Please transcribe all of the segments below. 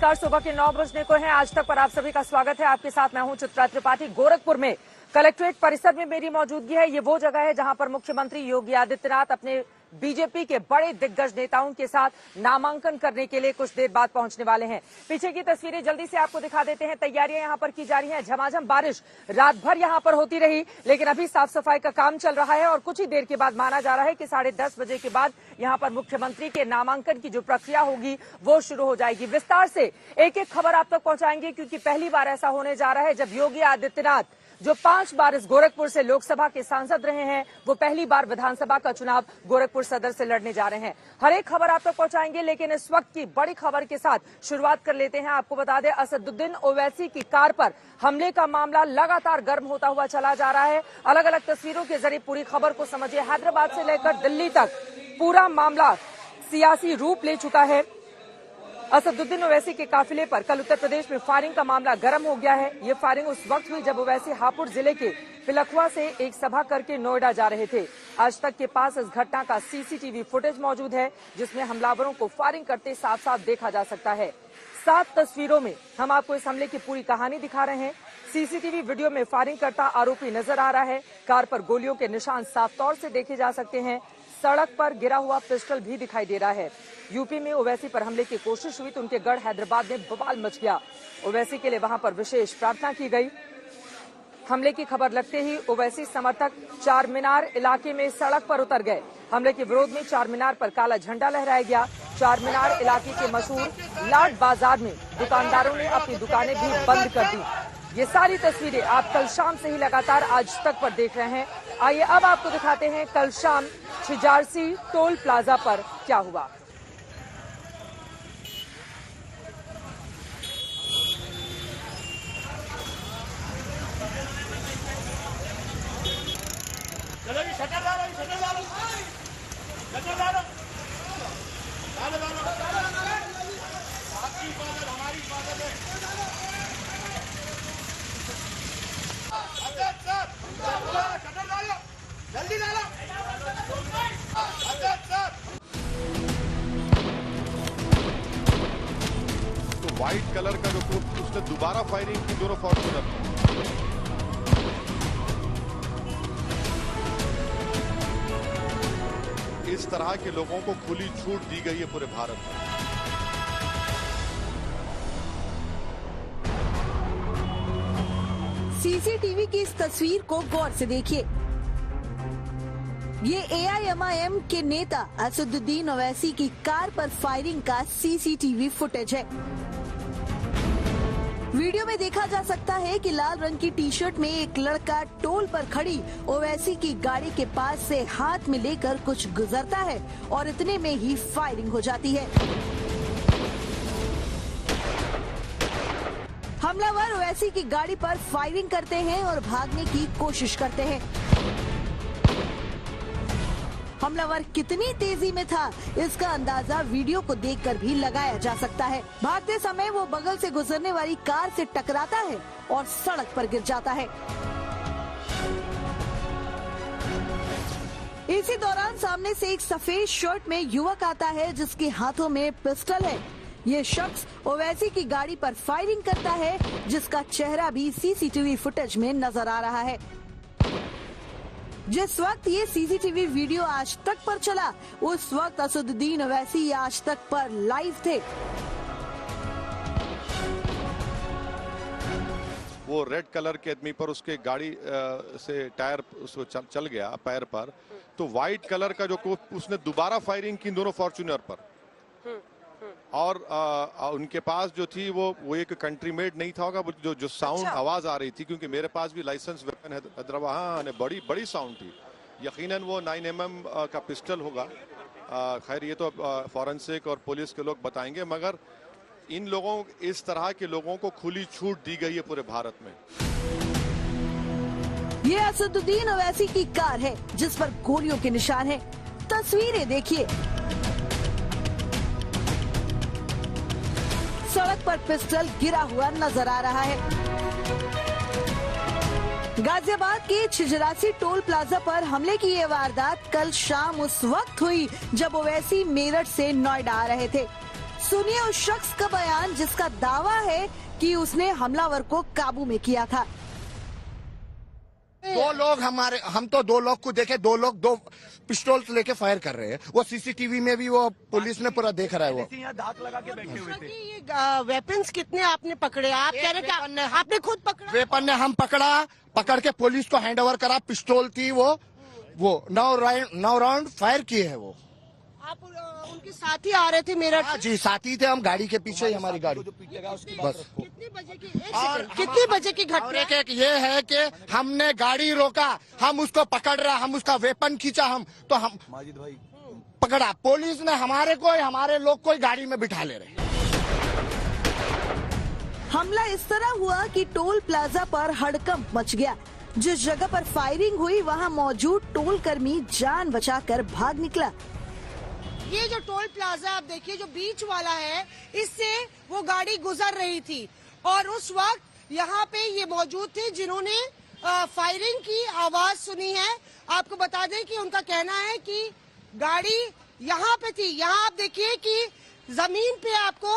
नमस्कार। सुबह के 9 बजने को हैं। आज तक पर आप सभी का स्वागत है। आपके साथ मैं हूं चित्रा त्रिपाठी। गोरखपुर में कलेक्ट्रेट परिसर में मेरी मौजूदगी है। ये वो जगह है जहां पर मुख्यमंत्री योगी आदित्यनाथ अपने बीजेपी के बड़े दिग्गज नेताओं के साथ नामांकन करने के लिए कुछ देर बाद पहुंचने वाले हैं। पीछे की तस्वीरें जल्दी से आपको दिखा देते हैं। तैयारियां यहां पर की जा रही हैं। झमाझम बारिश रात भर यहां पर होती रही, लेकिन अभी साफ सफाई का काम चल रहा है और कुछ ही देर के बाद माना जा रहा है कि 10:30 बजे के बाद यहां पर मुख्यमंत्री के नामांकन की जो प्रक्रिया होगी वो शुरू हो जाएगी। विस्तार से एक एक खबर आप तक पहुंचाएंगे, क्योंकि पहली बार ऐसा होने जा रहा है जब योगी आदित्यनाथ, जो 5 बार इस गोरखपुर से लोकसभा के सांसद रहे हैं, वो पहली बार विधानसभा का चुनाव गोरखपुर सदर से लड़ने जा रहे हैं। हर एक खबर आप तक पहुंचाएंगे, लेकिन इस वक्त की बड़ी खबर के साथ शुरुआत कर लेते हैं। आपको बता दें, असदुद्दीन ओवैसी की कार पर हमले का मामला लगातार गर्म होता हुआ चला जा रहा है। अलग अलग तस्वीरों के जरिए पूरी खबर को समझिए। हैदराबाद से लेकर दिल्ली तक पूरा मामला सियासी रूप ले चुका है। असदुद्दीन ओवैसी के काफिले पर कल उत्तर प्रदेश में फायरिंग का मामला गर्म हो गया है। ये फायरिंग उस वक्त हुई जब ओवैसी हापुड़ जिले के पिलखुआ से एक सभा करके नोएडा जा रहे थे। आज तक के पास इस घटना का सीसीटीवी फुटेज मौजूद है, जिसमें हमलावरों को फायरिंग करते साफ साफ देखा जा सकता है। 7 तस्वीरों में हम आपको इस हमले की पूरी कहानी दिखा रहे हैं। सीसीटीवी वीडियो में फायरिंग करता आरोपी नजर आ रहा है। कार पर गोलियों के निशान साफ तौर से देखे जा सकते हैं। सड़क पर गिरा हुआ पिस्टल भी दिखाई दे रहा है। यूपी में ओवैसी पर हमले की कोशिश हुई तो उनके गढ़ हैदराबाद में बवाल मच गया। ओवैसी के लिए वहां पर विशेष प्रार्थना की गई। हमले की खबर लगते ही ओवैसी समर्थक चार मीनार इलाके में सड़क पर उतर गए। हमले के विरोध में चार मीनार पर काला झंडा लहराया गया। चार मीनार इलाके के मशहूर लाट बाजार में दुकानदारों ने अपनी दुकानें भी बंद कर दी। ये सारी तस्वीरें आप कल शाम से ही लगातार आज तक पर देख रहे हैं। आइए अब आपको दिखाते हैं कल शाम छिजारसी टोल प्लाजा पर क्या हुआ। चलो जी, शटर डालो, शटर डालो, शटर डालो, डालो, डालो, आपकी इबादत हमारी इबादत है। अजय सर, शटर डालो, जल्दी डालो, अजय सर। तो व्हाइट कलर का जो उसने दोबारा फायरिंग की दोनों फॉर्च्यूनर। इस तरह के लोगों को खुली छूट दी गई है पूरे भारत में। सीसीटीवी की इस तस्वीर को गौर से देखिए। ये एआईएमआईएम के नेता असदुद्दीन ओवैसी की कार पर फायरिंग का सीसीटीवी फुटेज है। वीडियो में देखा जा सकता है कि लाल रंग की टी शर्ट में एक लड़का टोल पर खड़ी ओवैसी की गाड़ी के पास से हाथ में लेकर कुछ गुजरता है और इतने में ही फायरिंग हो जाती है। हमलावर ओवैसी की गाड़ी पर फायरिंग करते हैं और भागने की कोशिश करते हैं। हमलावर कितनी तेजी में था, इसका अंदाजा वीडियो को देखकर भी लगाया जा सकता है। भागते समय वो बगल से गुजरने वाली कार से टकराता है और सड़क पर गिर जाता है। इसी दौरान सामने से एक सफेद शर्ट में युवक आता है, जिसके हाथों में पिस्टल है। ये शख्स ओवैसी की गाड़ी पर फायरिंग करता है, जिसका चेहरा भी सीसीटीवी फुटेज में नजर आ रहा है। जिस वक्त ये सीसीटीवी वीडियो आज तक पर चला, उस वक्त असदुद्दीन ओवैसी आज तक पर लाइव थे। वो रेड कलर के आदमी पर उसके गाड़ी से टायर उसको चल गया पैर पर। तो व्हाइट कलर का जो उसने दोबारा फायरिंग की दोनों फॉर्च्यूनर पर। और उनके पास जो थी वो एक कंट्री मेड नहीं था होगा, जो साउंड आवाज आ रही थी, क्योंकि मेरे पास भी लाइसेंस वेपन हैदराबाद। हाँ, बड़ी साउंड थी। यकीनन वो 9mm का पिस्टल होगा। खैर ये तो फॉरेंसिक और पुलिस के लोग बताएंगे, मगर इन लोगों, इस तरह के लोगों को खुली छूट दी गई है पूरे भारत में। ये असदुद्दीन ओवैसी की कार है, जिस पर गोलियों के निशान हैं। तस्वीरें देखिए। सड़क पर पिस्टल गिरा हुआ नजर आ रहा है। गाजियाबाद के छिजरासी टोल प्लाजा पर हमले की ये वारदात कल शाम उस वक्त हुई जब ओवैसी मेरठ से नोएडा आ रहे थे। सुनिए उस शख्स का बयान जिसका दावा है कि उसने हमलावर को काबू में किया था। दो लोग हम तो दो लोग को देखे, दो लोग दो पिस्टल लेके फायर कर रहे हैं। वो सीसीटीवी में भी वो पुलिस ने पूरा देख रहा है। वो यहाँ दाग लगा के बैठे हुए थे। ये वेपन्स कितने आपने पकड़े? आप कह रहे थे आपने खुद पकड़ा? वेपन ने हम पकड़ के पुलिस को हैंड ओवर करा। पिस्टल थी वो 9 राउंड फायर किए हैं। वो आप उनके साथ ही आ रहे थे मेरठ? हाँ जी, साथी थे हम, गाड़ी के पीछे ही हमारी गाड़ी। बस कितने बजे की कितने बजे की और घटना? एक ये है कि हमने गाड़ी रोका, हम उसको पकड़ रहा, हम उसका वेपन खींचा, हम माजिद भाई पकड़ा। पुलिस ने हमारे लोग को गाड़ी में बिठा ले रहे। हमला इस तरह हुआ कि टोल प्लाजा पर हड़कंप मच गया। जिस जगह पर फायरिंग हुई वहां मौजूद टोल कर्मी जान बचाकर भाग निकला। ये जो टोल प्लाजा आप देखिए, जो बीच वाला है, इससे वो गाड़ी गुजर रही थी और उस वक्त यहाँ पे ये मौजूद थे जिन्होंने फायरिंग की आवाज सुनी है। आपको बता दें कि उनका कहना है कि गाड़ी यहाँ पे थी। यहाँ आप देखिए कि जमीन पे आपको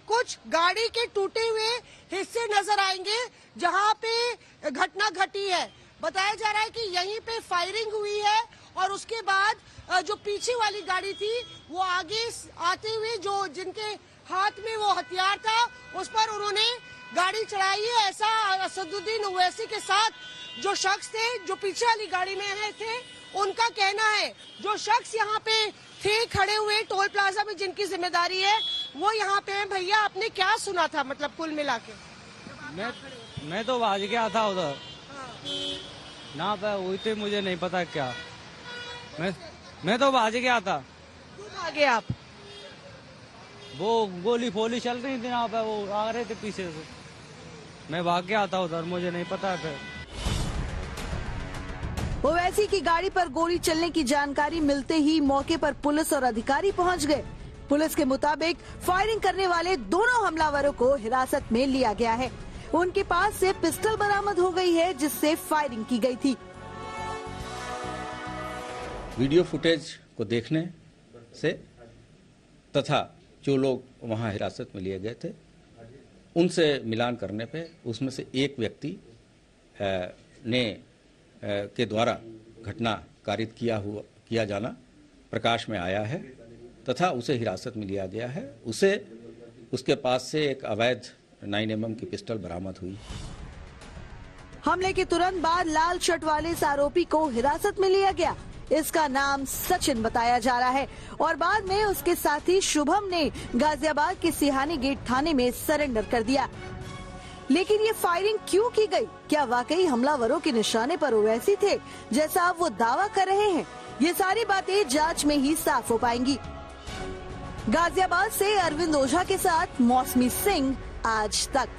कुछ गाड़ी के टूटे हुए हिस्से नजर आएंगे जहाँ पे घटना घटी है। बताया जा रहा है कि यहीं पे फायरिंग हुई है और उसके बाद जो पीछे वाली गाड़ी थी वो आगे आते हुए जो जिनके हाथ में वो हथियार था उस पर उन्होंने गाड़ी चढ़ाई है। ऐसा असदुद्दीन ओवैसी के साथ जो शख्स थे जो पीछे वाली गाड़ी में आए थे उनका कहना है। जो शख्स यहाँ पे थे खड़े हुए टोल प्लाजा में जिनकी जिम्मेदारी है वो यहाँ पे है। भैया आपने क्या सुना था, मतलब कुल मिला के? मैं तो भाग गया था उधर ना पे हुई थी, मुझे नहीं पता क्या। मैं तो भाग गया था। क्यों भागे आप? वो गोली फोली चल रही थी ना पे, वो आ रहे थे पीछे से, मैं भाग गया था उधर, मुझे नहीं पता फिर। ओवैसी की गाड़ी पर गोली चलने की जानकारी मिलते ही मौके पर पुलिस और अधिकारी पहुंच गए। पुलिस के मुताबिक फायरिंग करने वाले दोनों हमलावरों को हिरासत में लिया गया है। उनके पास से पिस्टल बरामद हो गई है जिससे फायरिंग की गई थी। वीडियो फुटेज को देखने से तथा जो लोग वहां हिरासत में लिए गए थे उनसे मिलान करने पे उसमें से एक व्यक्ति के द्वारा घटना कारित किया जाना प्रकाश में आया है तथा उसे हिरासत में लिया गया है। उसके पास से एक अवैध 9mm की पिस्टल बरामद हुई। हमले के तुरंत बाद लाल शर्ट वाले इस आरोपी को हिरासत में लिया गया। इसका नाम सचिन बताया जा रहा है और बाद में उसके साथी शुभम ने गाजियाबाद के सिहानी गेट थाने में सरेंडर कर दिया। लेकिन ये फायरिंग क्यों की गई? क्या वाकई हमलावरों के निशाने पर ओवैसी थे जैसा अब वो दावा कर रहे हैं? ये सारी बातें जांच में ही साफ हो पाएंगी। गाजियाबाद से अरविंद ओझा के साथ मौसमी सिंह, आज तक।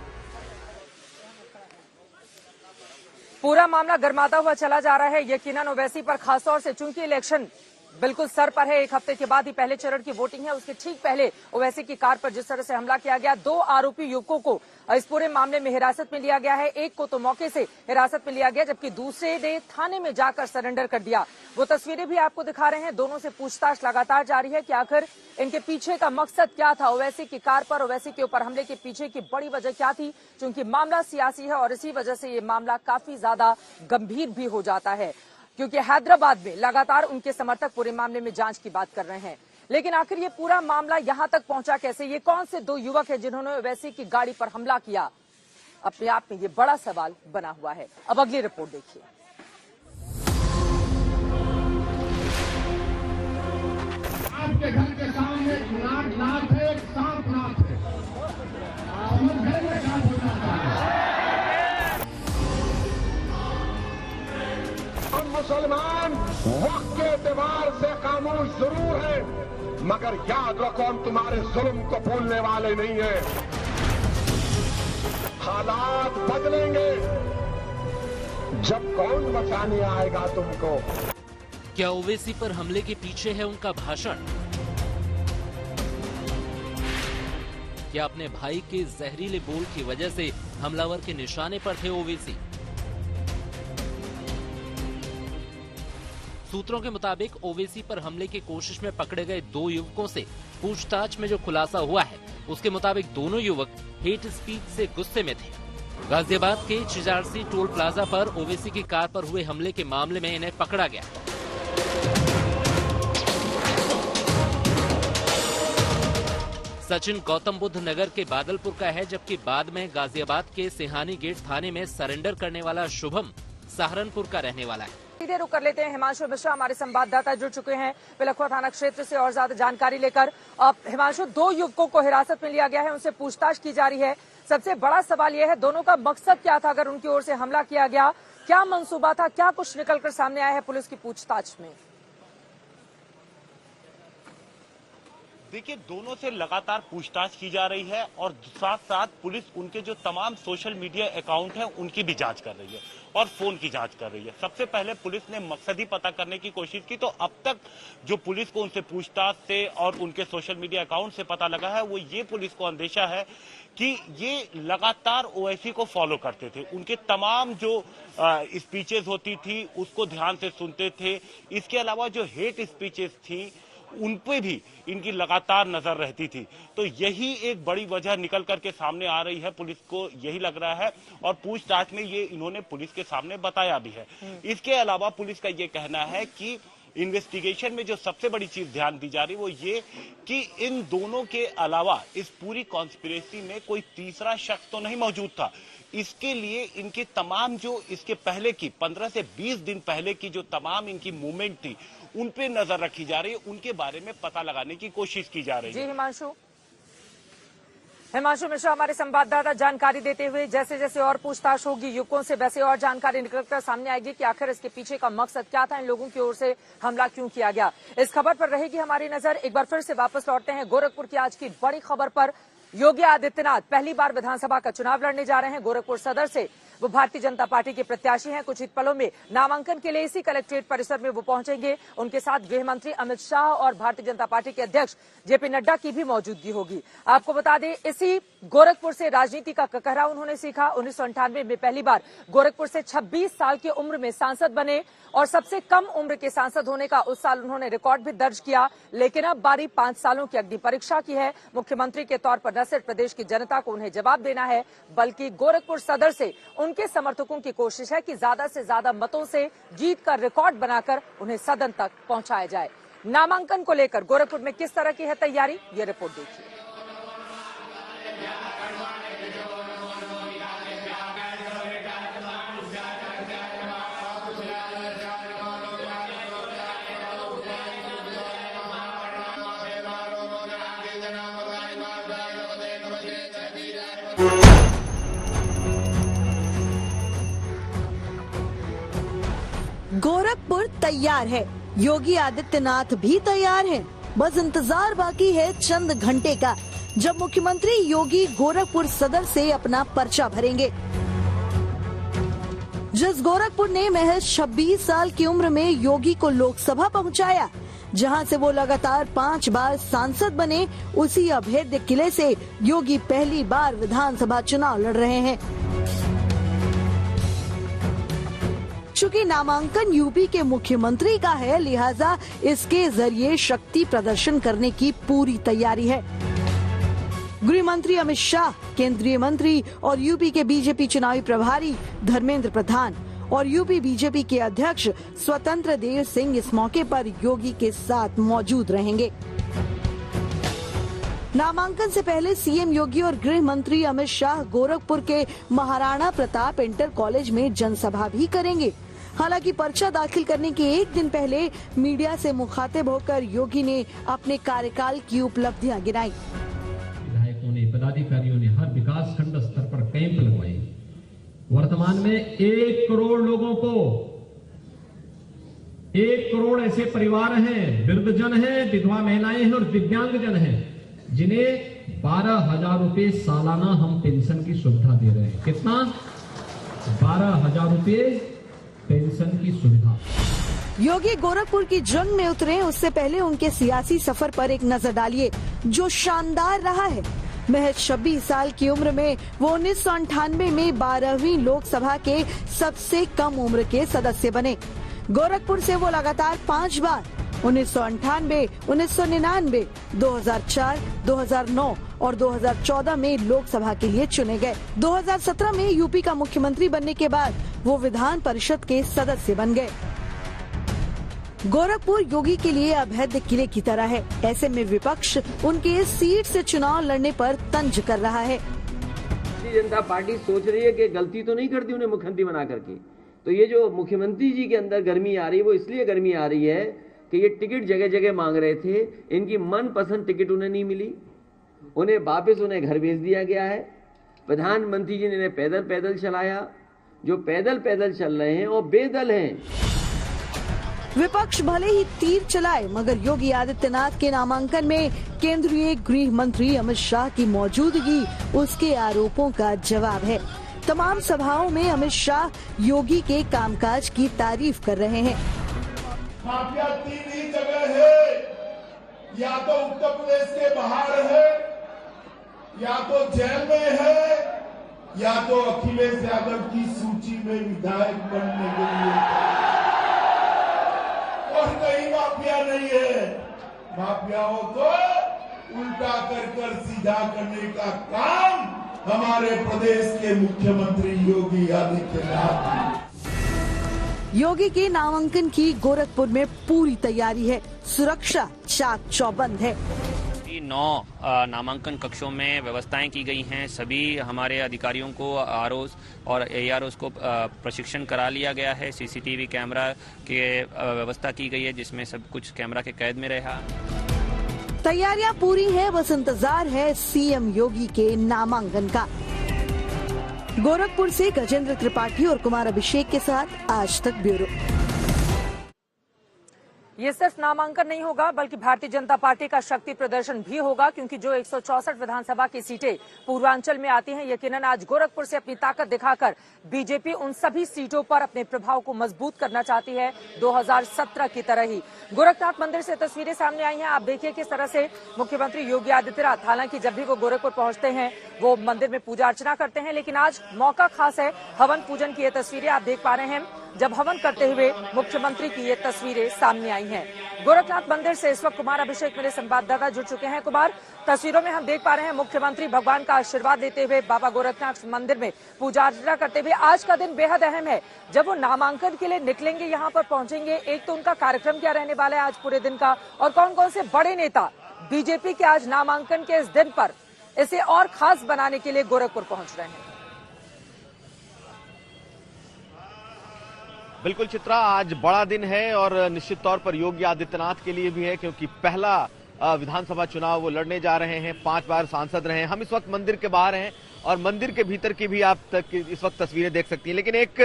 पूरा मामला गर्माता हुआ चला जा रहा है यकीनन ओवैसी पर, खासतौर से चूंकि इलेक्शन बिल्कुल सर पर है। 1 हफ्ते के बाद ही पहले चरण की वोटिंग है, उसके ठीक पहले ओवैसी की कार पर जिस तरह से हमला किया गया, 2 आरोपी युवकों को इस पूरे मामले में हिरासत में लिया गया है। एक को तो मौके से हिरासत में लिया गया जबकि दूसरे ने थाने में जाकर सरेंडर कर दिया। वो तस्वीरें भी आपको दिखा रहे हैं। दोनों से पूछताछ लगातार जारी है कि आखिर इनके पीछे का मकसद क्या था। ओवैसी की कार पर ओवैसी के ऊपर हमले के पीछे की बड़ी वजह क्या थी, क्योंकि मामला सियासी है और इसी वजह से ये मामला काफी ज्यादा गंभीर भी हो जाता है, क्योंकि हैदराबाद में लगातार उनके समर्थक पूरे मामले में जांच की बात कर रहे हैं। लेकिन आखिर ये पूरा मामला यहां तक पहुंचा कैसे? ये कौन से 2 युवक हैं जिन्होंने ओवैसी की गाड़ी पर हमला किया? अपने आप में ये बड़ा सवाल बना हुआ है। अब अगली रिपोर्ट देखिए। आपके घर के सामने नाथ है, एक सांप नाथ है। घर में क्या होता है? हम मुसलमान वक्त के एतबार से खामोश जरूर है, मगर याद रखो हम तुम्हारे जुल्म को भूलने वाले नहीं हैं। हालात बदलेंगे जब कौन बचाने आएगा तुमको। क्या ओवैसी पर हमले के पीछे है उनका भाषण? क्या अपने भाई के जहरीले बोल की वजह से हमलावर के निशाने पर थे ओवैसी? सूत्रों के मुताबिक ओवैसी पर हमले की कोशिश में पकड़े गए 2 युवकों से पूछताछ में जो खुलासा हुआ है, उसके मुताबिक दोनों युवक हेट स्पीच से गुस्से में थे। गाजियाबाद के चिजारसी टोल प्लाजा पर ओवैसी की कार पर हुए हमले के मामले में इन्हें पकड़ा गया। सचिन गौतम बुद्ध नगर के बादलपुर का है, जबकि बाद में गाजियाबाद के सिहानी गेट थाने में सरेंडर करने वाला शुभम सहारनपुर का रहने वाला है। सीधे रुक कर लेते हैं। हिमांशु मिश्रा हमारे संवाददाता जुड़ चुके हैं पिलखुआ थाना क्षेत्र से और ज्यादा जानकारी लेकर। अब हिमांशु, 2 युवकों को हिरासत में लिया गया है, उनसे पूछताछ की जा रही है। सबसे बड़ा सवाल यह है, दोनों का मकसद क्या था अगर उनकी ओर से हमला किया गया? क्या मंसूबा था? क्या कुछ निकलकर सामने आया है पुलिस की पूछताछ में? देखिए, दोनों से लगातार पूछताछ की जा रही है और साथ साथ पुलिस उनके जो तमाम सोशल मीडिया अकाउंट हैं उनकी भी जांच कर रही है और फोन की जांच कर रही है। सबसे पहले पुलिस ने मकसद ही पता करने की कोशिश की, तो अब तक जो पुलिस को उनसे पूछताछ से और उनके सोशल मीडिया अकाउंट से पता लगा है, वो ये पुलिस को अंदेशा है कि ये लगातार ओवैसी को फॉलो करते थे। उनके तमाम जो स्पीचेस होती थी उसको ध्यान से सुनते थे। इसके अलावा जो हेट स्पीचेस थी उन पे भी इनकी लगातार नजर रहती थी। तो यही एक बड़ी वजह निकल करके सामने आ रही है, पुलिस को यही लग रहा है और पूछताछ में ये इन्होंने पुलिस के सामने बताया भी है। इसके अलावा पुलिस का ये कहना है कि इन्वेस्टिगेशन में जो सबसे बड़ी चीज ध्यान दी जा रही वो ये कि इन दोनों के अलावा इस पूरी कॉन्स्पिरेसी में कोई तीसरा शख्स तो नहीं मौजूद था। इसके लिए इनके तमाम जो इसके पहले की 15 से 20 दिन पहले की जो तमाम इनकी मूवमेंट थी उन पे नजर रखी जा रही है, उनके बारे में पता लगाने की कोशिश की जा रही है। जी हिमांशु मिश्रा हमारे संवाददाता जानकारी देते हुए, जैसे जैसे और पूछताछ होगी युवकों से वैसे और जानकारी निकलकर सामने आएगी कि आखिर इसके पीछे का मकसद क्या था, इन लोगों की ओर से हमला क्यों किया गया। इस खबर पर रहेगी हमारी नजर। एक बार फिर से वापस लौटते हैं गोरखपुर की आज की बड़ी खबर पर। योगी आदित्यनाथ पहली बार विधानसभा का चुनाव लड़ने जा रहे हैं। गोरखपुर सदर से वो भारतीय जनता पार्टी के प्रत्याशी हैं। कुछ ही पलों में नामांकन के लिए इसी कलेक्ट्रेट परिसर में वो पहुंचेंगे। उनके साथ गृह मंत्री अमित शाह और भारतीय जनता पार्टी के अध्यक्ष जेपी नड्डा की भी मौजूदगी होगी। आपको बता दें, इसी गोरखपुर से राजनीति का ककहरा उन्होंने सीखा। 1998 में पहली बार गोरखपुर से 26 साल की उम्र में सांसद बने और सबसे कम उम्र के सांसद होने का उस साल उन्होंने रिकॉर्ड भी दर्ज किया। लेकिन अब बारी 5 सालों की अग्नि परीक्षा की है। मुख्यमंत्री के तौर पर न सिर्फ प्रदेश की जनता को उन्हें जवाब देना है, बल्कि गोरखपुर सदर से उनके समर्थकों की कोशिश है कि ज्यादा से ज्यादा मतों से जीत का रिकॉर्ड बनाकर उन्हें सदन तक पहुंचाया जाए। नामांकन को लेकर गोरखपुर में किस तरह की है तैयारी, ये रिपोर्ट देखिए। गोरखपुर तैयार है, योगी आदित्यनाथ भी तैयार हैं। बस इंतजार बाकी है चंद घंटे का, जब मुख्यमंत्री योगी गोरखपुर सदर से अपना पर्चा भरेंगे। जिस गोरखपुर ने महज 26 साल की उम्र में योगी को लोकसभा पहुंचाया, जहां से वो लगातार 5 बार सांसद बने, उसी अभेद्य किले से योगी पहली बार विधानसभा चुनाव लड़ रहे हैं। चूंकि नामांकन यूपी के मुख्यमंत्री का है, लिहाजा इसके जरिए शक्ति प्रदर्शन करने की पूरी तैयारी है। गृह मंत्री अमित शाह, केंद्रीय मंत्री और यूपी के बीजेपी चुनावी प्रभारी धर्मेंद्र प्रधान और यूपी बीजेपी के अध्यक्ष स्वतंत्र देव सिंह इस मौके पर योगी के साथ मौजूद रहेंगे। नामांकन से पहले सीएम योगी और गृह मंत्री अमित शाह गोरखपुर के महाराणा प्रताप इंटर कॉलेज में जनसभा भी करेंगे। हालांकि पर्चा दाखिल करने के एक दिन पहले मीडिया से मुखातिब होकर योगी ने अपने कार्यकाल की उपलब्धियां गिनाई। विधायकों ने, पदाधिकारियों ने हर विकास खंड स्तर पर कैंप लगवाए। वर्तमान में 1 करोड़ लोगों को, 1 करोड़ ऐसे परिवार हैं, वृद्धजन हैं, विधवा महिलाएं हैं और दिव्यांगजन हैं, जिन्हें 12,000 रुपए सालाना हम पेंशन की सुविधा दे रहे हैं। कितना? 12,000 रुपए पेंशन की सुविधा। योगी गोरखपुर की जंग में उतरे उससे पहले उनके सियासी सफर पर एक नजर डालिए, जो शानदार रहा है। महज 26 साल की उम्र में वो 1998 में 12वीं लोकसभा के सबसे कम उम्र के सदस्य बने। गोरखपुर से वो लगातार 5 बार 1998, 1999, 2004, 2009 और 2014 में लोकसभा के लिए चुने गए। 2017 में यूपी का मुख्यमंत्री बनने के बाद वो विधान परिषद के सदस्य बन गए। गोरखपुर योगी के लिए अभेद्य किले की तरह है। ऐसे में विपक्ष उनके इस सीट से चुनाव लड़ने पर तंज कर रहा है। भारतीय जनता पार्टी सोच रही है कि गलती तो नहीं करती उन्हें मुख्यमंत्री बना करके, तो ये जो मुख्यमंत्री जी के अंदर गर्मी आ रही है वो इसलिए गर्मी आ रही है कि ये टिकट जगह जगह मांग रहे थे, इनकी मनपसंद टिकट उन्हें नहीं मिली, उन्हें वापस उन्हें घर भेज दिया गया है। प्रधानमंत्री जी ने इन्हें पैदल पैदल चलाया। जो पैदल पैदल चल रहे हैं वो बेदल हैं। विपक्ष भले ही तीर चलाए, मगर योगी आदित्यनाथ के नामांकन में केंद्रीय गृह मंत्री अमित शाह की मौजूदगी उसके आरोपों का जवाब है। तमाम सभाओं में अमित शाह योगी के कामकाज की तारीफ कर रहे हैं। माफिया 3 ही जगह है, या तो उत्तर प्रदेश के बाहर है, या तो जेल में है, या तो अखिलेश यादव की सूची में विधायक बनने के लिए, और कहीं माफिया नहीं है। माफिया हो तो उल्टा कर सीधा करने का काम हमारे प्रदेश के मुख्यमंत्री योगी आदित्यनाथ। योगी के नामांकन की गोरखपुर में पूरी तैयारी है। सुरक्षा चाक चौबंद है। 9 नामांकन कक्षों में व्यवस्थाएं की गई हैं। सभी हमारे अधिकारियों को आरओस और एआरओस को प्रशिक्षण करा लिया गया है। सीसीटीवी कैमरा की व्यवस्था की गई है, जिसमें सब कुछ कैमरा के कैद में रहा। तैयारियां पूरी हैं, बस इंतजार है सीएम योगी के नामांकन का। गोरखपुर से गजेंद्र त्रिपाठी और कुमार अभिषेक के साथ आज तक ब्यूरो। ये सिर्फ नामांकन नहीं होगा, बल्कि भारतीय जनता पार्टी का शक्ति प्रदर्शन भी होगा, क्योंकि जो 164 विधानसभा की सीटें पूर्वांचल में आती हैं, यकीनन आज गोरखपुर से अपनी ताकत दिखाकर बीजेपी उन सभी सीटों पर अपने प्रभाव को मजबूत करना चाहती है, 2017 की तरह ही। गोरखनाथ मंदिर से तस्वीरें सामने आई हैं। आप देखिए किस तरह से मुख्यमंत्री योगी आदित्यनाथ, हालांकि जब भी वो गोरखपुर पहुंचते हैं वो मंदिर में पूजा अर्चना करते हैं, लेकिन आज मौका खास है। हवन पूजन की ये तस्वीरें आप देख पा रहे हैं, जब हवन करते हुए मुख्यमंत्री की ये तस्वीरें सामने आई हैं। गोरखनाथ मंदिर से इस वक्त कुमार अभिषेक मेरे संवाददाता जुड़ चुके हैं। कुमार, तस्वीरों में हम देख पा रहे हैं मुख्यमंत्री भगवान का आशीर्वाद लेते हुए बाबा गोरखनाथ मंदिर में पूजा अर्चना करते हुए। आज का दिन बेहद अहम है, जब वो नामांकन के लिए निकलेंगे, यहाँ पर पहुंचेंगे। एक तो उनका कार्यक्रम क्या रहने वाला है आज पूरे दिन का, और कौन कौन से बड़े नेता बीजेपी के आज नामांकन के इस दिन पर इसे और खास बनाने के लिए गोरखपुर पहुंच रहे हैं। बिल्कुल चित्रा, आज बड़ा दिन है और निश्चित तौर पर योगी आदित्यनाथ के लिए भी है, क्योंकि पहला विधानसभा चुनाव वो लड़ने जा रहे हैं। 5 बार सांसद रहे हैं। हम इस वक्त मंदिर के बाहर हैं और मंदिर के भीतर की भी आप इस वक्त तस्वीरें देख सकती हैं। लेकिन एक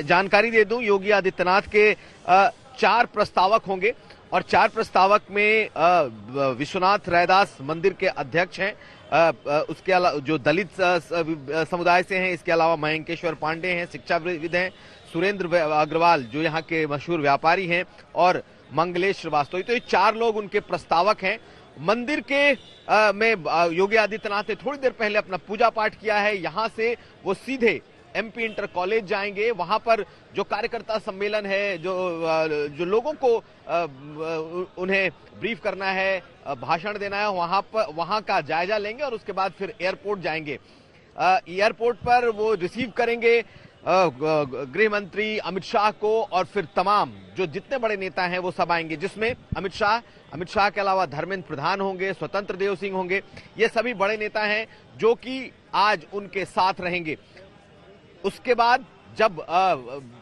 जानकारी दे दूं, योगी आदित्यनाथ के 4 प्रस्तावक होंगे और 4 प्रस्तावक में विश्वनाथ रैदास मंदिर के अध्यक्ष हैं, उसके अलावा जो दलित समुदाय से हैं, इसके अलावा मयंकेश्वर पांडे हैं, शिक्षाविद हैं, सुरेंद्र अग्रवाल जो यहाँ के मशहूर व्यापारी हैं, और मंगलेश श्रीवास्तव। तो ये 4 लोग उनके प्रस्तावक हैं। मंदिर के में योगी आदित्यनाथ ने थोड़ी देर पहले अपना पूजा पाठ किया है। यहाँ से वो सीधे एमपी इंटर कॉलेज जाएंगे। वहां पर जो कार्यकर्ता सम्मेलन है, जो लोगों को उन्हें ब्रीफ करना है, भाषण देना है, वहां का जायजा लेंगे और उसके बाद फिर एयरपोर्ट जाएंगे। एयरपोर्ट पर वो रिसीव करेंगे गृह मंत्री अमित शाह को, और फिर तमाम जो जितने बड़े नेता हैं वो सब आएंगे, जिसमें अमित शाह के अलावा धर्मेंद्र प्रधान होंगे, स्वतंत्र देव सिंह होंगे। ये सभी बड़े नेता हैं जो कि आज उनके साथ रहेंगे। उसके बाद जब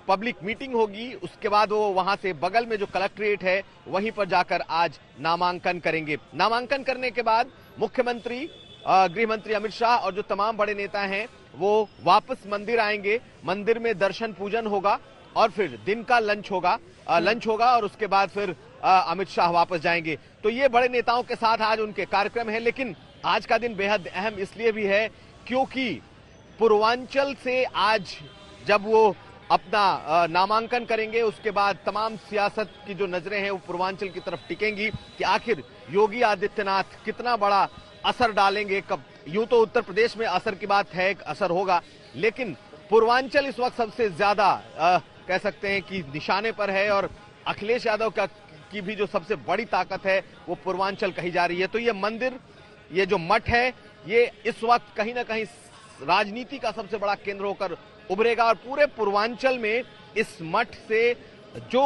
पब्लिक मीटिंग होगी, उसके बाद वो वहां से बगल में जो कलेक्ट्रेट है वहीं पर जाकर आज नामांकन करेंगे। नामांकन करने के बाद मुख्यमंत्री, गृह मंत्री अमित शाह और जो तमाम बड़े नेता हैं वो वापस मंदिर आएंगे। मंदिर में दर्शन पूजन होगा और फिर दिन का लंच होगा और उसके बाद फिर अमित शाह वापस जाएंगे। तो ये बड़े नेताओं के साथ आज उनके कार्यक्रम है। लेकिन आज का दिन बेहद अहम इसलिए भी है क्योंकि पूर्वांचल से आज जब वो अपना नामांकन करेंगे, उसके बाद तमाम सियासत की जो नजरें हैं वो पूर्वांचल की तरफ टिकेंगी कि आखिर योगी आदित्यनाथ कितना बड़ा असर डालेंगे। कब यूं तो उत्तर प्रदेश में असर की बात है, असर होगा, लेकिन पूर्वांचल इस वक्त सबसे ज्यादा कह सकते हैं कि निशाने पर है और अखिलेश यादव की भी जो सबसे बड़ी ताकत है वो पूर्वांचल कही जा रही है। तो ये मंदिर, ये जो मठ है, ये इस वक्त कहीं ना कहीं राजनीति का सबसे बड़ा केंद्र होकर उभरेगा और पूरे पूर्वांचल में इस मठ से जो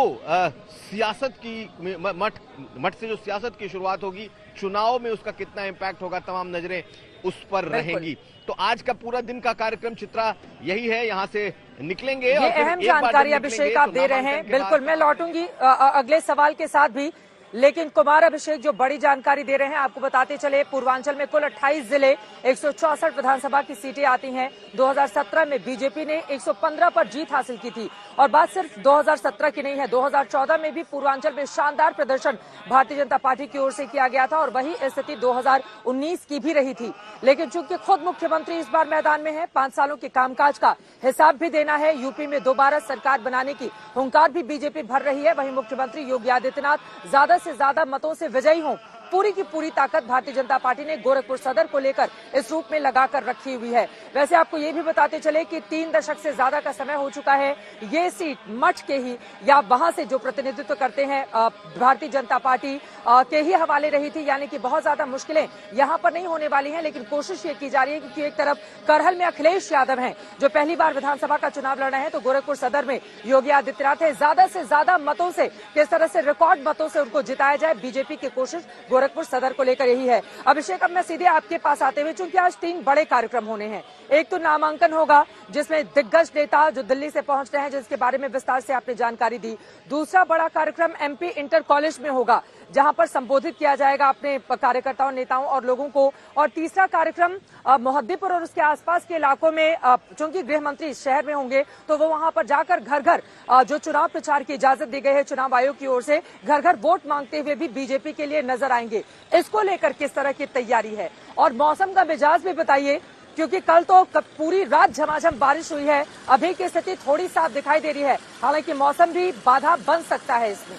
सियासत की मठ से जो सियासत की शुरुआत होगी, चुनाव में उसका कितना इंपैक्ट होगा, तमाम नजरें उस पर रहेंगी। तो आज का पूरा दिन का कार्यक्रम चित्रा यही है, यहाँ से निकलेंगे। ये अहम जानकारी अभिषेक आप दे रहे हैं। बिल्कुल, मैं लौटूंगी अगले सवाल के साथ भी, लेकिन कुमार अभिषेक जो बड़ी जानकारी दे रहे हैं, आपको बताते चले पूर्वांचल में कुल 28 जिले 164 विधानसभा की सीटें आती हैं। 2017 में बीजेपी ने 115 पर जीत हासिल की थी और बात सिर्फ 2017 की नहीं है, 2014 में भी पूर्वांचल में शानदार प्रदर्शन भारतीय जनता पार्टी की ओर से किया गया था और वही स्थिति 2019 की भी रही थी। लेकिन चूंकि खुद मुख्यमंत्री इस बार मैदान में है, 5 सालों के कामकाज का हिसाब भी देना है, यूपी में दोबारा सरकार बनाने की हुंकार भी बीजेपी भर रही है, वहीं मुख्यमंत्री योगी आदित्यनाथ ज्यादा से ज्यादा मतों से विजयी हों, पूरी की पूरी ताकत भारतीय जनता पार्टी ने गोरखपुर सदर को लेकर इस रूप में लगाकर रखी हुई है। वैसे आपको ये भी बताते चले कि 3 दशक से ज्यादा का समय हो चुका है, ये सीट मठ के ही या वहां से जो प्रतिनिधित्व करते हैं भारतीय जनता पार्टी के ही हवाले रही थी, यानी कि बहुत ज्यादा मुश्किलें यहां पर नहीं होने वाली हैं। लेकिन कोशिश ये की जा रही है क्योंकि एक तरफ करहल में अखिलेश यादव हैं जो पहली बार विधानसभा का चुनाव लड़ रहे हैं, तो गोरखपुर सदर में योगी आदित्यनाथ है। ज्यादा से ज्यादा मतों से, किस तरह से रिकॉर्ड मतों से उनको जिताया जाए, बीजेपी की कोशिश गोरखपुर सदर को लेकर यही है। अभिषेक, अब मैं सीधे आपके पास आते हुए, चूंकि आज 3 बड़े कार्यक्रम होने हैं, एक तो नामांकन होगा जिसमें दिग्गज नेता जो दिल्ली से पहुंच रहे हैं, जिसके बारे में विस्तार से आपने जानकारी दी। दूसरा बड़ा कार्यक्रम एमपी इंटर कॉलेज में होगा जहां पर संबोधित किया जाएगा अपने कार्यकर्ताओं, नेताओं और लोगों को। और तीसरा कार्यक्रम मोहद्दीपुर और उसके आसपास के इलाकों में, चूंकि गृह मंत्री शहर में होंगे तो वो वहां पर जाकर घर घर जो चुनाव प्रचार की इजाजत दी गई है चुनाव आयोग की ओर से, घर घर वोट मांगते हुए भी बीजेपी के लिए नजर आएंगे। इसको लेकर किस तरह की तैयारी है और मौसम का मिजाज भी बताइए, क्योंकि कल तो पूरी रात झमाझम बारिश हुई है, अभी की स्थिति थोड़ी साफ दिखाई दे रही है, हालांकि मौसम भी बाधा बन सकता है इसमें।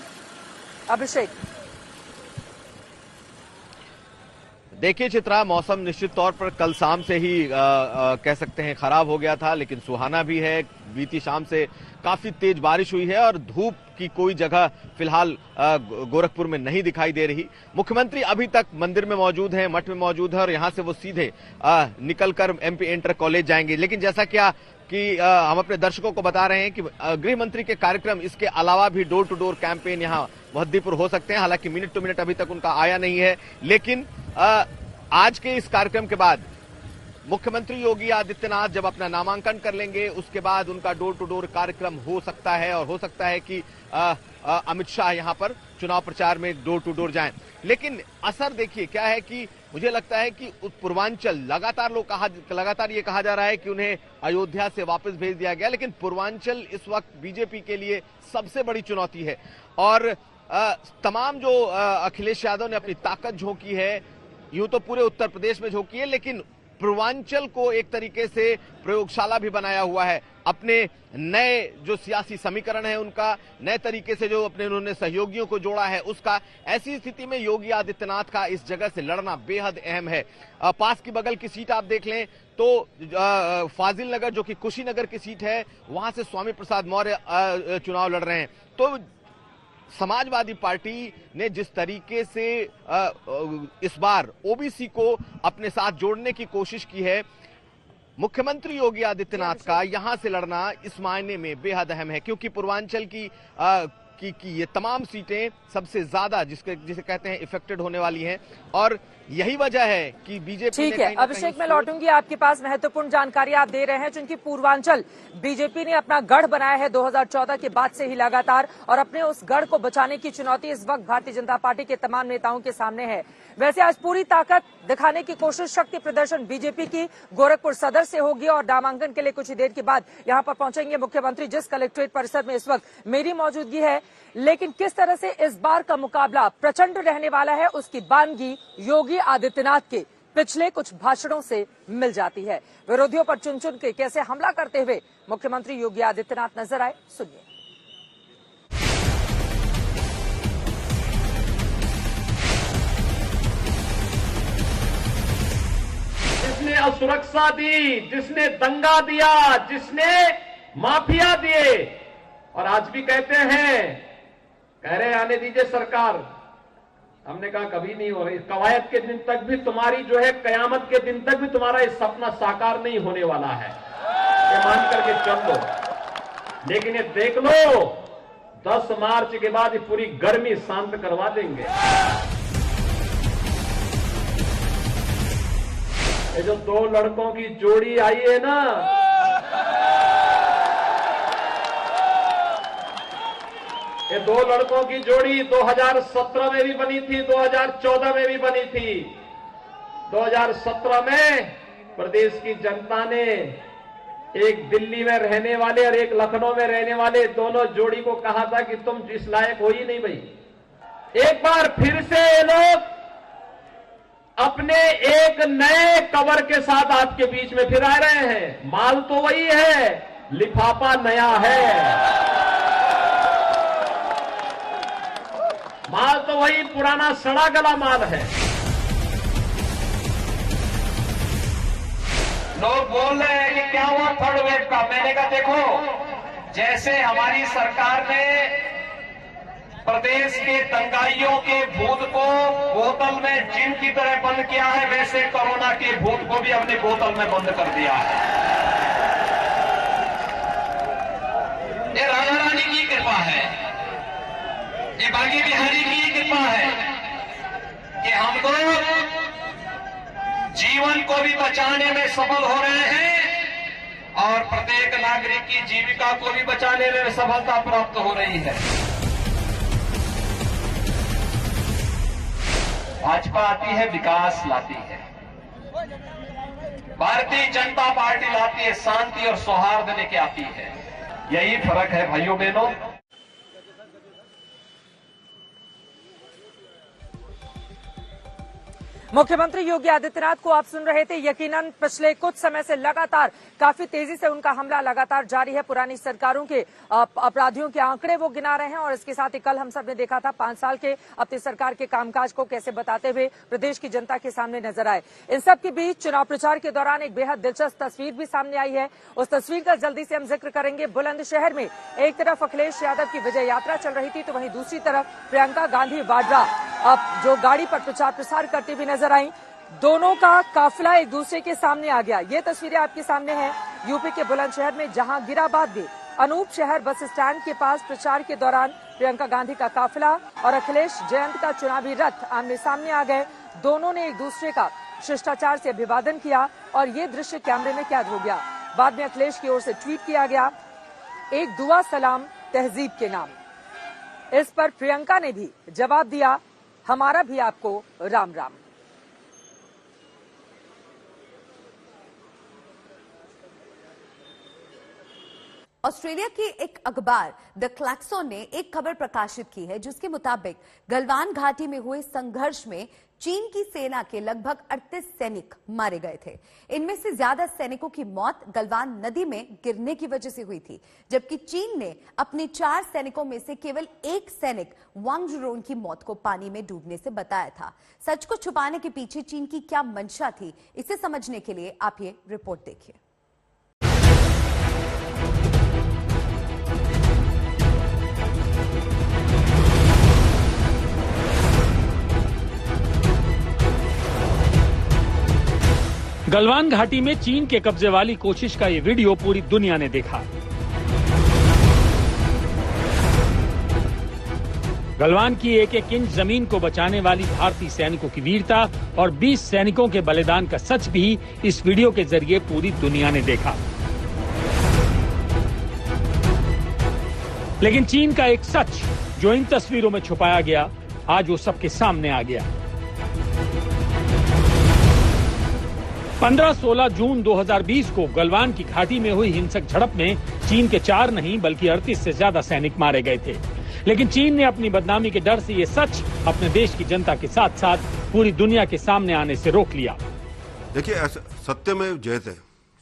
अभिषेक, देखिए चित्रा, मौसम निश्चित तौर पर कल शाम से ही कह सकते हैं खराब हो गया था, लेकिन सुहाना भी है। बीती शाम से काफी तेज बारिश हुई है और धूप की कोई जगह फिलहाल गोरखपुर में नहीं दिखाई दे रही। मुख्यमंत्री अभी तक मंदिर में मौजूद हैं, मठ में मौजूद है और यहां से वो सीधे निकलकर एमपी इंटर कॉलेज जाएंगे। लेकिन जैसा कि हम अपने दर्शकों को बता रहे हैं कि गृह मंत्री के कार्यक्रम इसके अलावा भी डोर टू डोर कैंपेन यहाँ मोहद्दीपुर हो सकते हैं। हालांकि मिनट टू मिनट अभी तक उनका आया नहीं है, लेकिन आज के इस कार्यक्रम के बाद मुख्यमंत्री योगी आदित्यनाथ जब अपना नामांकन कर लेंगे, उसके बाद उनका डोर टू डोर कार्यक्रम हो सकता है और हो सकता है कि अमित शाह यहां पर चुनाव प्रचार में डोर टू डोर जाएं। लेकिन असर देखिए क्या है कि मुझे लगता है कि पूर्वांचल लगातार ये कहा जा रहा है कि उन्हें अयोध्या से वापस भेज दिया गया, लेकिन पूर्वांचल इस वक्त बीजेपी के लिए सबसे बड़ी चुनौती है। और तमाम जो अखिलेश यादव ने अपनी ताकत झोंकी है, यूं तो पूरे उत्तर प्रदेश में झोंकी है, लेकिन पूर्वांचल को एक तरीके से प्रयोगशाला भी बनाया हुआ है। अपने नए जो सियासी समीकरण है उनका, नए तरीके से जो अपने उन्होंने सहयोगियों को जोड़ा है उसका, ऐसी स्थिति में योगी आदित्यनाथ का इस जगह से लड़ना बेहद अहम है। पास की बगल की सीट आप देख लें तो फाजिल नगर जो कि कुशीनगर की सीट है, वहां से स्वामी प्रसाद मौर्य चुनाव लड़ रहे हैं। तो समाजवादी पार्टी ने जिस तरीके से इस बार ओबीसी को अपने साथ जोड़ने की कोशिश की है, मुख्यमंत्री योगी आदित्यनाथ का यहां से लड़ना इस मायने में बेहद अहम है, क्योंकि पूर्वांचल की ये तमाम सीटें सबसे ज्यादा जिसे कहते हैं इफेक्टेड होने वाली हैं और यही वजह है कि बीजेपी। ठीक है अभिषेक, मैं लौटूंगी आपके पास। महत्वपूर्ण जानकारी आप दे रहे हैं, क्योंकि पूर्वांचल बीजेपी ने अपना गढ़ बनाया है 2014 के बाद से ही लगातार, और अपने उस गढ़ को बचाने की चुनौती इस वक्त भारतीय जनता पार्टी के तमाम नेताओं के सामने है। वैसे आज पूरी ताकत दिखाने की कोशिश, शक्ति प्रदर्शन बीजेपी की गोरखपुर सदर से होगी और नामांकन के लिए कुछ ही देर के बाद यहां पर पहुंचेंगे मुख्यमंत्री, जिस कलेक्ट्रेट परिसर में इस वक्त मेरी मौजूदगी है। लेकिन किस तरह से इस बार का मुकाबला प्रचंड रहने वाला है, उसकी बानगी योगी आदित्यनाथ के पिछले कुछ भाषणों से मिल जाती है। विरोधियों पर चुन चुन के कैसे हमला करते हुए मुख्यमंत्री योगी आदित्यनाथ नजर आए, सुनिए। जिसने असुरक्षा दी, जिसने दंगा दिया, जिसने माफिया दिए, और आज भी कहते हैं, कह रहे आने दीजिए सरकार। हमने कहा कभी नहीं हो रही, कवायद के दिन तक भी तुम्हारी जो है, कयामत के दिन तक भी तुम्हारा ये सपना साकार नहीं होने वाला है, ये मान करके चल लो। लेकिन ये देख लो, 10 मार्च के बाद ये पूरी गर्मी शांत करवा देंगे। ये जो 2 लड़कों की जोड़ी आई है ना, ये 2 लड़कों की जोड़ी 2017 में भी बनी थी, 2014 में भी बनी थी। 2017 में प्रदेश की जनता ने एक दिल्ली में रहने वाले और एक लखनऊ में रहने वाले दोनों जोड़ी को कहा था कि तुम इस लायक हो ही नहीं भाई। एक बार फिर से ये लोग अपने एक नए कवर के साथ आपके बीच में फिर आ रहे हैं। माल तो वही है, लिफाफा नया है। माल तो वही पुराना सड़ा गला माल है। लोग बोल रहे हैं कि क्या हुआ थर्ड वेव का। मैंने कहा देखो, जैसे हमारी सरकार ने प्रदेश के दंगाइयों के भूत को बोतल में जिन की तरह बंद किया है, वैसे कोरोना के भूत को भी अपनी बोतल में बंद कर दिया है। ये राजा रानी की कृपा है, ये बागी बिहारी की कृपा है कि हम लोग जीवन को भी बचाने में सफल हो रहे हैं और प्रत्येक नागरिक की जीविका को भी बचाने में सफलता प्राप्त हो रही है। भाजपा आती है, विकास लाती है। भारतीय जनता पार्टी लाती है, शांति और सौहार्द लेके आती है। यही फर्क है भाइयों बहनों। मुख्यमंत्री योगी आदित्यनाथ को आप सुन रहे थे। यकीनन पिछले कुछ समय से लगातार काफी तेजी से उनका हमला लगातार जारी है। पुरानी सरकारों के अपराधियों के आंकड़े वो गिना रहे हैं और इसके साथ ही कल हम सब ने देखा था 5 साल के अपनी सरकार के कामकाज को कैसे बताते हुए प्रदेश की जनता के सामने नजर आए। इन सब के बीच चुनाव प्रचार के दौरान एक बेहद दिलचस्प तस्वीर भी सामने आई है। उस तस्वीर का जल्दी से हम जिक्र करेंगे। बुलंदशहर में एक तरफ अखिलेश यादव की विजय यात्रा चल रही थी, तो वहीं दूसरी तरफ प्रियंका गांधी वाड्रा अब जो गाड़ी पर प्रचार प्रसार करते हुए नजर आई। दोनों का काफिला एक दूसरे के सामने आ गया। ये तस्वीरें आपके सामने हैं यूपी के बुलंदशहर में, जहां गिराबाद में अनूप शहर बस स्टैंड के पास प्रचार के दौरान प्रियंका गांधी का काफिला और अखिलेश जयंत का चुनावी रथ आमने सामने आ गए। दोनों ने एक दूसरे का शिष्टाचार से अभिवादन किया और ये दृश्य कैमरे में कैद हो गया। बाद में अखिलेश की ओर से ट्वीट किया गया, एक दुआ सलाम तहजीब के नाम। इस पर प्रियंका ने भी जवाब दिया, हमारा भी आपको राम राम। ऑस्ट्रेलिया के एक अखबार द क्लैक्सोन ने एक खबर प्रकाशित की है जिसके मुताबिक गलवान घाटी में हुए संघर्ष में चीन की सेना के लगभग 38 सैनिक मारे गए थे। इनमें से ज्यादा सैनिकों की मौत गलवान नदी में गिरने की वजह से हुई थी, जबकि चीन ने अपने 4 सैनिकों में से केवल 1 सैनिक वांग जुरोन की मौत को पानी में डूबने से बताया था। सच को छुपाने के पीछे चीन की क्या मंशा थी, इसे समझने के लिए आप ये रिपोर्ट देखिए। गलवान घाटी में चीन के कब्जे वाली कोशिश का ये वीडियो पूरी दुनिया ने देखा। गलवान की एक एक इंच जमीन को बचाने वाली भारतीय सैनिकों की वीरता और 20 सैनिकों के बलिदान का सच भी इस वीडियो के जरिए पूरी दुनिया ने देखा। लेकिन चीन का एक सच जो इन तस्वीरों में छुपाया गया, आज वो सबके सामने आ गया। 15-16 जून 2020 को गलवान की घाटी में हुई हिंसक झड़प में चीन के 4 नहीं बल्कि 38 से ज्यादा सैनिक मारे गए थे। लेकिन चीन ने अपनी बदनामी के डर से ये सच अपने देश की जनता के साथ साथ पूरी दुनिया के सामने आने से रोक लिया। देखिए, सत्य में जयते है,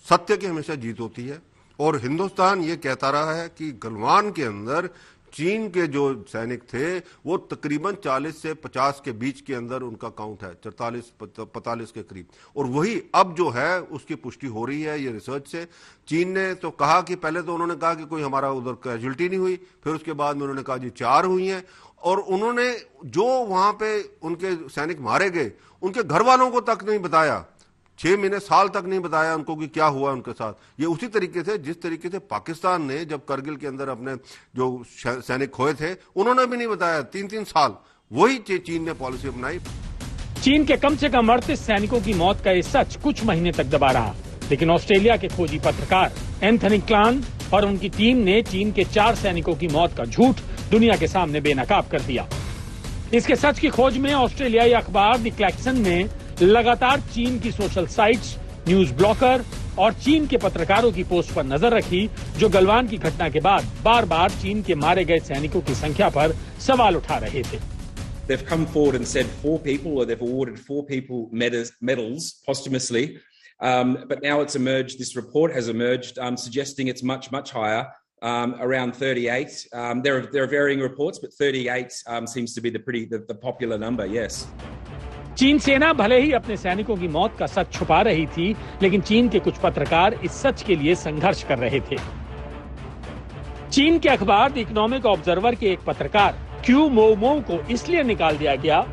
सत्य की हमेशा जीत होती है और हिंदुस्तान ये कहता रहा है कि गलवान के अंदर चीन के जो सैनिक थे वो तकरीबन 40 से 50 के बीच के अंदर उनका काउंट है, 44-45 के करीब। और वही अब जो है उसकी पुष्टि हो रही है ये रिसर्च से। चीन ने तो कहा कि पहले तो उन्होंने कहा कि कोई हमारा उधर कैजुअल्टी नहीं हुई, फिर उसके बाद में उन्होंने कहा जी 4 हुई हैं। और उन्होंने जो वहां पे उनके सैनिक मारे गए उनके घर वालों को तक नहीं बताया, 6 महीने साल तक नहीं बताया उनको कि क्या हुआ उनके साथ। ये उसी तरीके से जिस तरीके से पाकिस्तान ने जब करगिल के अंदर अपने जो सैनिक खोए थे उन्होंने भी नहीं बताया 3-3 साल। वही चीन ने पॉलिसी अपनाई। चीन के कम से कम 38 सैनिकों की मौत का ये सच कुछ महीने तक दबा रहा, लेकिन ऑस्ट्रेलिया के खोजी पत्रकार एंथनी क्लान और उनकी टीम ने चीन के 4 सैनिकों की मौत का झूठ दुनिया के सामने बेनकाब कर दिया। इसके सच की खोज में ऑस्ट्रेलियाई अखबार द क्लैक्सन ने लगातार चीन की सोशल साइट्स, न्यूज ब्लॉकर और चीन के पत्रकारों की पोस्ट पर नजर रखी, जो गलवान की घटना के बाद बार बार चीन के मारे गए सैनिकों की संख्या पर सवाल उठा रहे थे। They've come forward and said 4 people, or they've awarded 4 people medals posthumously. But now it's emerged, this report has emerged, suggesting it's much, much higher, around 38. There are varying reports, but 38 seems to be the popular number, yes. चीन सेना भले ही अपने सैनिकों की मौत का सच छुपा रही थी, लेकिन चीन के कुछ पत्रकार इस सच के लिए संघर्ष कर रहे थे। चीन के अखबार द इकोनॉमिक ऑब्जर्वर के एक पत्रकार क्यू मोमो को इसलिए निकाल दिया गया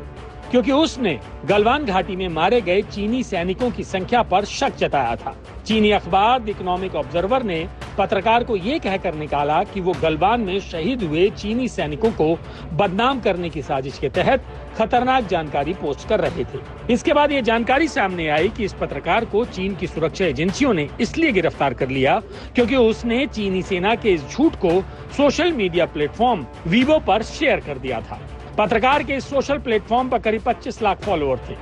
क्योंकि उसने गलवान घाटी में मारे गए चीनी सैनिकों की संख्या पर शक जताया था। चीनी अखबार द इकोनॉमिक ऑब्जर्वर ने पत्रकार को ये कहकर निकाला कि वो गलवान में शहीद हुए चीनी सैनिकों को बदनाम करने की साजिश के तहत खतरनाक जानकारी पोस्ट कर रहे थे। इसके बाद ये जानकारी सामने आई कि इस पत्रकार को चीन की सुरक्षा एजेंसियों ने इसलिए गिरफ्तार कर लिया क्योंकि उसने चीनी सेना के इस झूठ को सोशल मीडिया प्लेटफॉर्म वीबो पर शेयर कर दिया था। पत्रकार के इस सोशल प्लेटफॉर्म पर करीब 25 लाख फॉलोअर थे।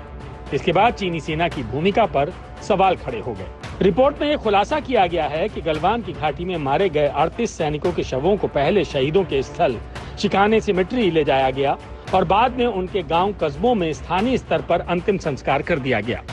इसके बाद चीनी सेना की भूमिका पर सवाल खड़े हो गए। रिपोर्ट में यह खुलासा किया गया है कि गलवान की घाटी में मारे गए 38 सैनिकों के शवों को पहले शहीदों के स्थल शिकाने सिमेट्री ले जाया गया और बाद में उनके गांव कस्बों में स्थानीय स्तर पर अंतिम संस्कार कर दिया गया।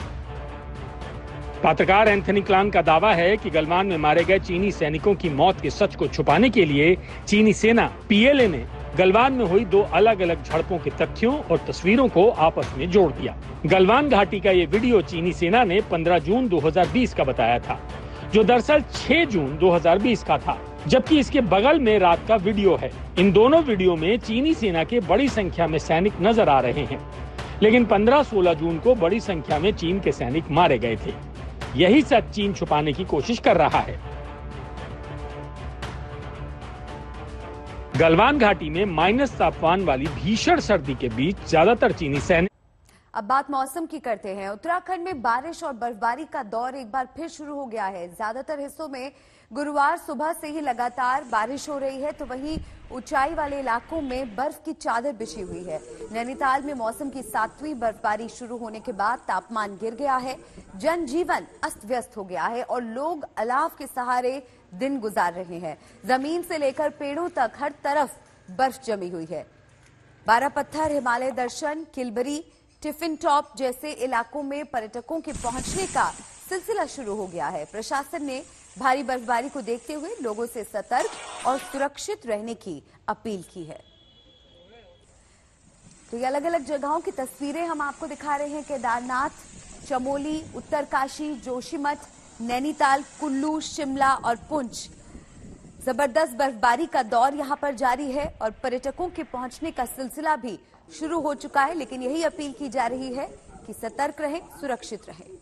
पत्रकार एंथनी क्लान का दावा है कि गलवान में मारे गए चीनी सैनिकों की मौत के सच को छुपाने के लिए चीनी सेना पीएलए ने गलवान में हुई 2 अलग-अलग झड़पों के तथ्यों और तस्वीरों को आपस में जोड़ दिया। गलवान घाटी का ये वीडियो चीनी सेना ने 15 जून 2020 का बताया था, जो दरअसल 6 जून 2020 का था, जबकि इसके बगल में रात का वीडियो है। इन दोनों वीडियो में चीनी सेना के बड़ी संख्या में सैनिक नजर आ रहे हैं, लेकिन 15-16 जून को बड़ी संख्या में चीन के सैनिक मारे गए थे। यही सच चीन छुपाने की कोशिश कर रहा है। गलवान घाटी में माइनस तापमान वाली भीषण सर्दी के बीच ज्यादातर चीनी सैनिक। अब बात मौसम की करते हैं। उत्तराखंड में बारिश और बर्फबारी का दौर एक बार फिर शुरू हो गया है। ज्यादातर हिस्सों में गुरुवार सुबह से ही लगातार बारिश हो रही है, तो वहीं ऊंचाई वाले इलाकों में बर्फ की चादर बिछी हुई है। नैनीताल में मौसम की 7वीं बर्फबारी शुरू होने के बाद तापमान गिर गया है, जनजीवन अस्त व्यस्त हो गया है और लोग अलाव के सहारे दिन गुजार रहे हैं। जमीन से लेकर पेड़ों तक हर तरफ बर्फ जमी हुई है। बारापत्थर, हिमालय दर्शन, किलबरी, टिफिन टॉप जैसे इलाकों में पर्यटकों के पहुंचने का सिलसिला शुरू हो गया है। प्रशासन ने भारी बर्फबारी को देखते हुए लोगों से सतर्क और सुरक्षित रहने की अपील की है। तो ये अलग अलग जगहों की तस्वीरें हम आपको दिखा रहे हैं। केदारनाथ, चमोली, उत्तरकाशी, जोशीमठ, नैनीताल, कुल्लू, शिमला और पुंछ। जबरदस्त बर्फबारी का दौर यहां पर जारी है और पर्यटकों के पहुंचने का सिलसिला भी शुरू हो चुका है, लेकिन यही अपील की जा रही है कि सतर्क रहें, सुरक्षित रहें।